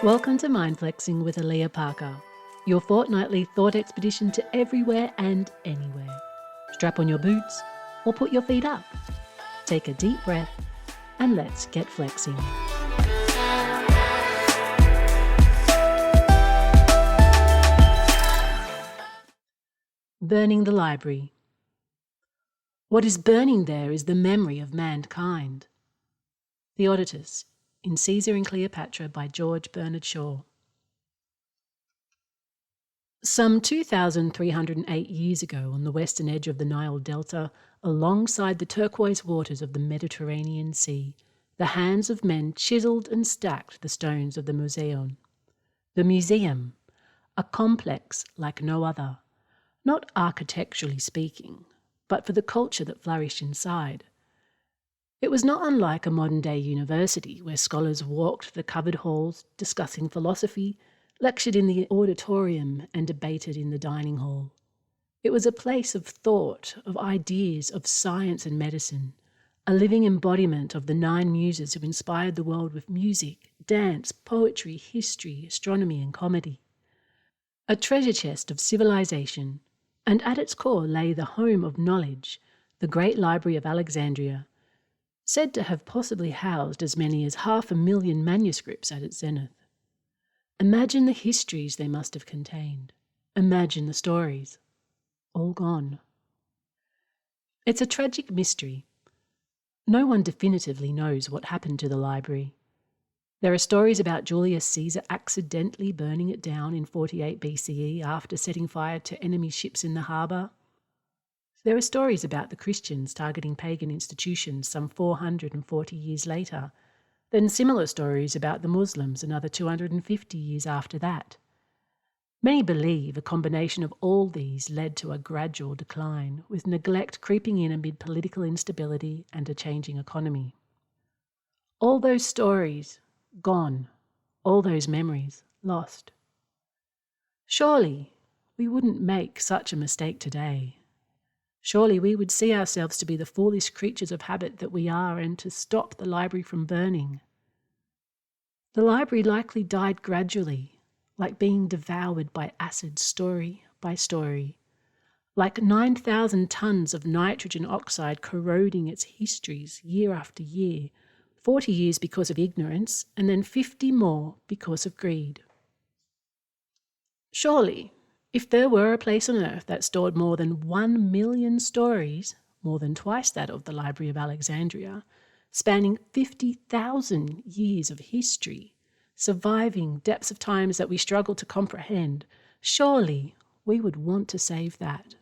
Welcome to Mind Flexing with Alia Parker, your fortnightly thought expedition to everywhere and anywhere. Strap on your boots or put your feet up. Take a deep breath and let's get flexing. Burning the library. What is burning there is the memory of mankind. Theodotus, in Caesar and Cleopatra by George Bernard Shaw. Some 2,308 years ago, on the western edge of the Nile Delta, alongside the turquoise waters of the Mediterranean Sea, the hands of men chiselled and stacked the stones of the Museum. The museum, a complex like no other, not architecturally speaking, but for the culture that flourished inside. It was not unlike a modern-day university where scholars walked the covered halls discussing philosophy, lectured in the auditorium and debated in the dining hall. It was a place of thought, of ideas, of science and medicine, a living embodiment of the 9 muses who inspired the world with music, dance, poetry, history, astronomy and comedy. A treasure chest of civilization, and at its core lay the home of knowledge, the great Library of Alexandria, said to have possibly housed as many as 500,000 manuscripts at its zenith. Imagine the histories they must have contained. Imagine the stories. All gone. It's a tragic mystery. No one definitively knows what happened to the library. There are stories about Julius Caesar accidentally burning it down in 48 BCE after setting fire to enemy ships in the harbour. There are stories about the Christians targeting pagan institutions some 440 years later, then similar stories about the Muslims another 250 years after that. Many believe a combination of all these led to a gradual decline, with neglect creeping in amid political instability and a changing economy. All those stories, gone. All those memories, lost. Surely we wouldn't make such a mistake today. Surely we would see ourselves to be the foolish creatures of habit that we are and to stop the library from burning. The library likely died gradually, like being devoured by acid story by story, like 9,000 tons of nitrogen oxide corroding its histories year after year, 40 years because of ignorance and then 50 more because of greed. Surely, if there were a place on earth that stored more than 1 million stories, more than twice that of the Library of Alexandria, spanning 50,000 years of history, surviving depths of times that we struggle to comprehend, surely we would want to save that.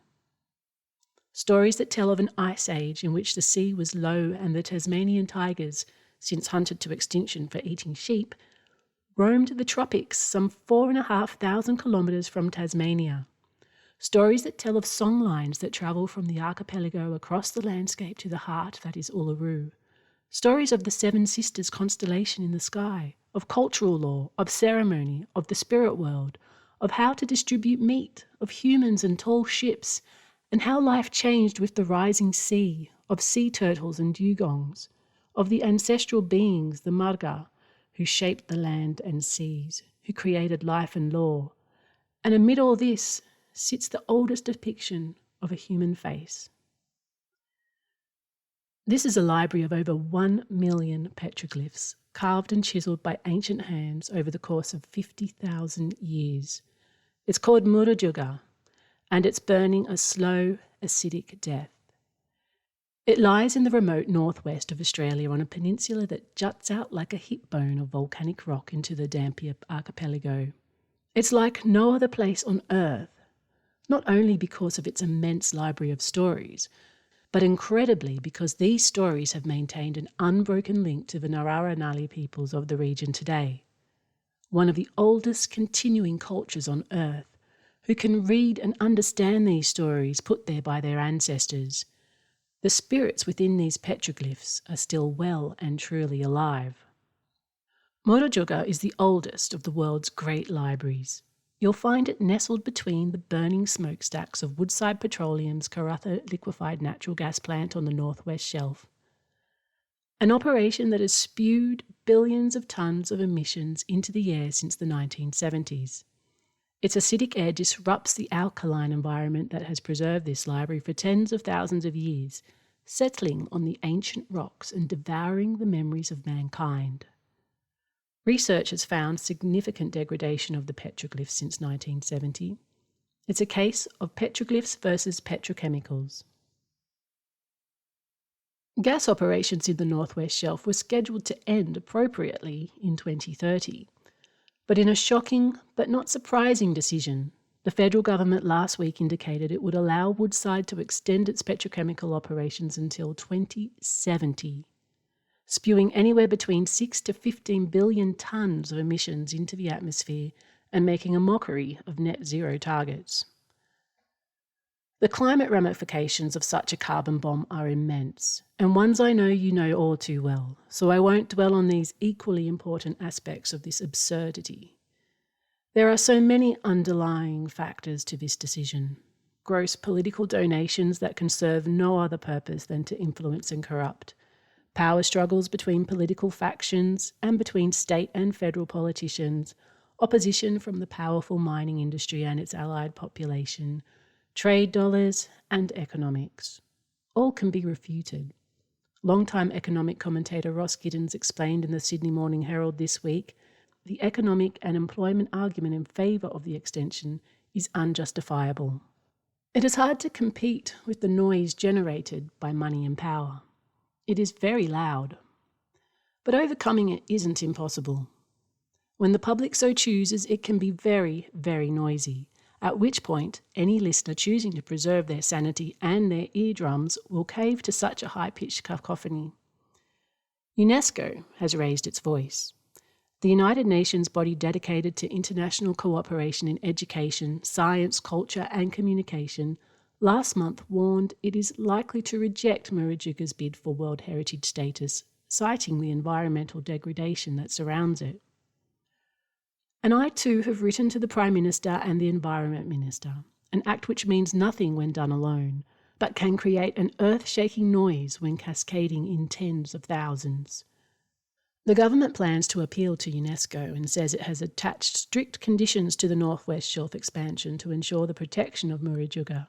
Stories that tell of an ice age in which the sea was low and the Tasmanian tigers, since hunted to extinction for eating sheep, roamed the tropics some 4,500 kilometres from Tasmania. Stories that tell of songlines that travel from the archipelago across the landscape to the heart that is Uluru. Stories of the 7 Sisters constellation in the sky, of cultural law, of ceremony, of the spirit world, of how to distribute meat, of humans and tall ships, and how life changed with the rising sea, of sea turtles and dugongs, of the ancestral beings, the marga, who shaped the land and seas, who created life and law. And amid all this sits the oldest depiction of a human face. This is a library of over 1 million petroglyphs, carved and chiselled by ancient hands over the course of 50,000 years. It's called Murujuga, and it's burning a slow, acidic death. It lies in the remote northwest of Australia on a peninsula that juts out like a hip bone of volcanic rock into the Dampier archipelago. It's like no other place on Earth, not only because of its immense library of stories, but incredibly because these stories have maintained an unbroken link to the Narara peoples of the region today, one of the oldest continuing cultures on Earth, who can read and understand these stories put there by their ancestors. The spirits within these petroglyphs are still well and truly alive. Murujuga is the oldest of the world's great libraries. You'll find it nestled between the burning smokestacks of Woodside Petroleum's Karratha liquefied natural gas plant on the northwest shelf. an operation that has spewed billions of tonnes of emissions into the air since the 1970s. Its acidic air disrupts the alkaline environment that has preserved this library for tens of thousands of years, settling on the ancient rocks and devouring the memories of mankind. Research has found significant degradation of the petroglyphs since 1970. It's a case of petroglyphs versus petrochemicals. Gas operations in the Northwest Shelf were scheduled to end appropriately in 2030. But in a shocking but not surprising decision, the federal government last week indicated it would allow Woodside to extend its petrochemical operations until 2070, spewing anywhere between 6 to 15 billion tonnes of emissions into the atmosphere and making a mockery of net zero targets. The climate ramifications of such a carbon bomb are immense, and ones I know you know all too well, so I won't dwell on these equally important aspects of this absurdity. There are so many underlying factors to this decision. Gross political donations that can serve no other purpose than to influence and corrupt, power struggles between political factions and between state and federal politicians, opposition from the powerful mining industry and its allied population, trade dollars, and economics. All can be refuted. Longtime economic commentator Ross Giddens explained in the Sydney Morning Herald this week, the economic and employment argument in favour of the extension is unjustifiable. It is hard to compete with the noise generated by money and power. It is very loud. But overcoming it isn't impossible. When the public so chooses, it can be very, very noisy, at which point any listener choosing to preserve their sanity and their eardrums will cave to such a high-pitched cacophony. UNESCO has raised its voice. The United Nations body dedicated to international cooperation in education, science, culture and communication last month warned it is likely to reject Murujuga's bid for World Heritage status, citing the environmental degradation that surrounds it. And I too have written to the Prime Minister and the Environment Minister, an act which means nothing when done alone, but can create an earth-shaking noise when cascading in tens of thousands. The government plans to appeal to UNESCO and says it has attached strict conditions to the Northwest Shelf expansion to ensure the protection of Murujuga.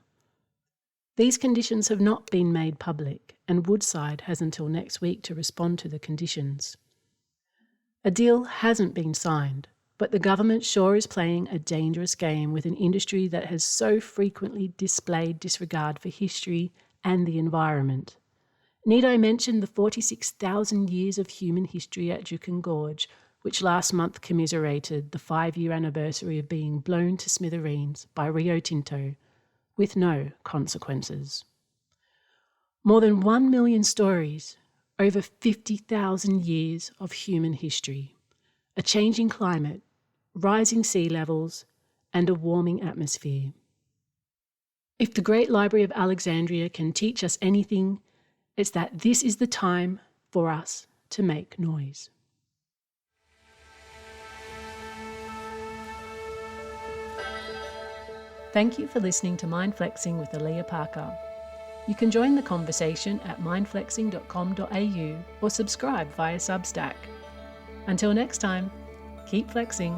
These conditions have not been made public, and Woodside has until next week to respond to the conditions. A deal hasn't been signed, but the government sure is playing a dangerous game with an industry that has so frequently displayed disregard for history and the environment. Need I mention the 46,000 years of human history at Juukan Gorge, which last month commiserated the 5-year anniversary of being blown to smithereens by Rio Tinto, with no consequences. More than 1 million stories, over 50,000 years of human history, a changing climate, rising sea levels, and a warming atmosphere. If the Great Library of Alexandria can teach us anything, it's that this is the time for us to make noise. Thank you for listening to Mind Flexing with Alia Parker. You can join the conversation at mindflexing.com.au or subscribe via Substack. Until next time, keep flexing.